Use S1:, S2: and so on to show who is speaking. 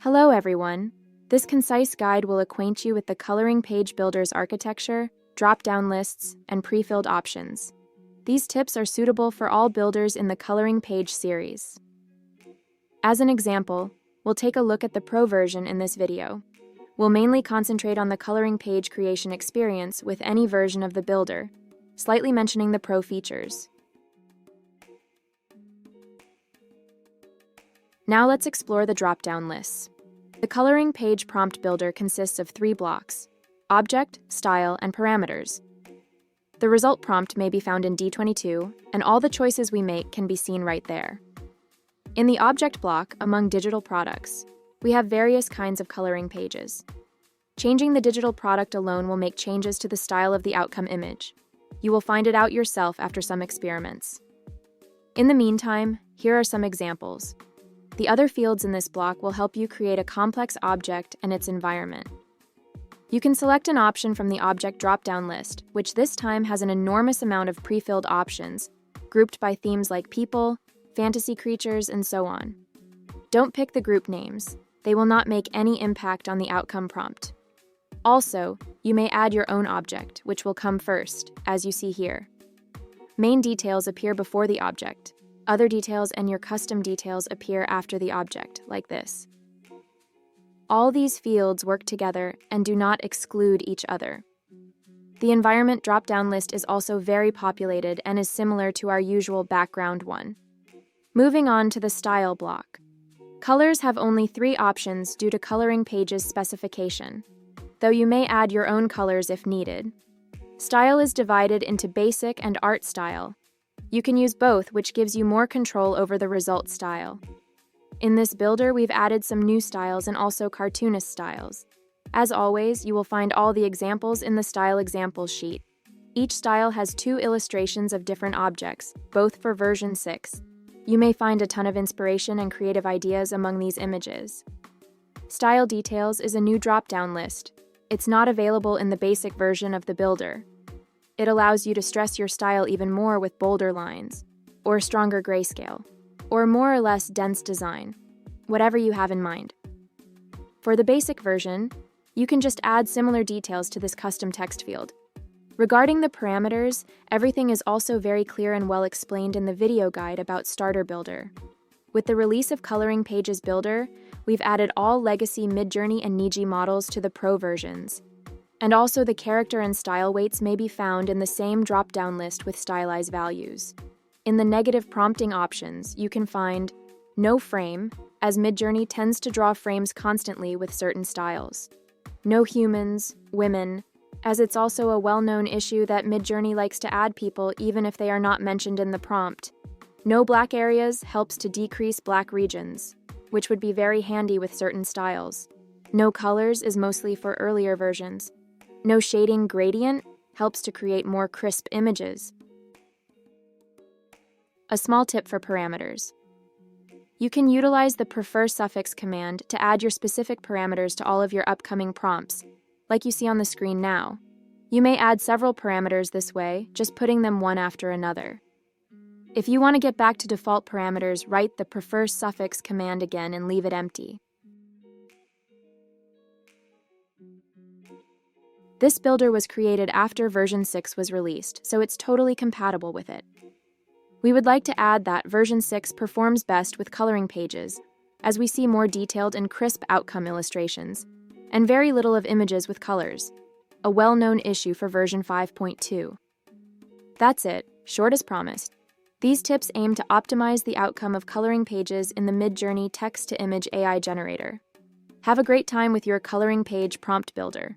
S1: Hello everyone. This concise guide will acquaint you with the Coloring Page Builder's architecture, drop-down lists, and pre-filled options. These tips are suitable for all builders in the Coloring Page series. As an example, we'll take a look at the Pro version in this video. We'll mainly concentrate on the coloring page creation experience with any version of the builder, slightly mentioning the Pro features. Now let's explore the drop-down lists. The Coloring Page Prompt Builder consists of 3 blocks: Object, Style, and Parameters. The result prompt may be found in D22, and all the choices we make can be seen right there. In the Object block, among digital products, we have various kinds of coloring pages. Changing the digital product alone will make changes to the style of the outcome image. You will find it out yourself after some experiments. In the meantime, here are some examples. The other fields in this block will help you create a complex object and its environment. You can select an option from the Object drop-down list, which this time has an enormous amount of pre-filled options, grouped by themes like people, fantasy creatures, and so on. Don't pick the group names. They will not make any impact on the outcome prompt. Also, you may add your own object, which will come first, as you see here. Main details appear before the object. Other details and your custom details appear after the object, like this. All these fields work together and do not exclude each other. The environment drop-down list is also very populated and is similar to our usual background one. Moving on to the Style block. Colors have only 3 options due to Coloring Page's specification, though you may add your own colors if needed. Style is divided into Basic and Art Style. You can use both, which gives you more control over the result style. In this builder, we've added some new styles and also cartoonist styles. As always, you will find all the examples in the Style Examples sheet. Each style has 2 illustrations of different objects, both for version 6. You may find a ton of inspiration and creative ideas among these images. Style Details is a new drop-down list. It's not available in the basic version of the builder. It allows you to stress your style even more with bolder lines, or stronger grayscale, or more or less dense design, whatever you have in mind. For the basic version, you can just add similar details to this custom text field. Regarding the parameters, everything is also very clear and well explained in the video guide about Starter Builder. With the release of Coloring Pages Builder, we've added all legacy Midjourney and Niji models to the Pro versions. And also the character and style weights may be found in the same drop-down list with stylized values. In the negative prompting options, you can find No Frame, as Midjourney tends to draw frames constantly with certain styles. No Humans, Women, as it's also a well-known issue that Midjourney likes to add people even if they are not mentioned in the prompt. No Black Areas helps to decrease black regions, which would be very handy with certain styles. No Colors is mostly for earlier versions. No Shading Gradient helps to create more crisp images. A small tip for parameters. You can utilize the prefer suffix command to add your specific parameters to all of your upcoming prompts, like you see on the screen now. You may add several parameters this way, just putting them one after another. If you want to get back to default parameters, write the prefer suffix command again and leave it empty. This builder was created after version 6 was released, so it's totally compatible with it. We would like to add that version 6 performs best with coloring pages, as we see more detailed and crisp outcome illustrations, and very little of images with colors, a well-known issue for version 5.2. That's it, short as promised. These tips aim to optimize the outcome of coloring pages in the Midjourney text-to-image AI generator. Have a great time with your Coloring Page Prompt Builder.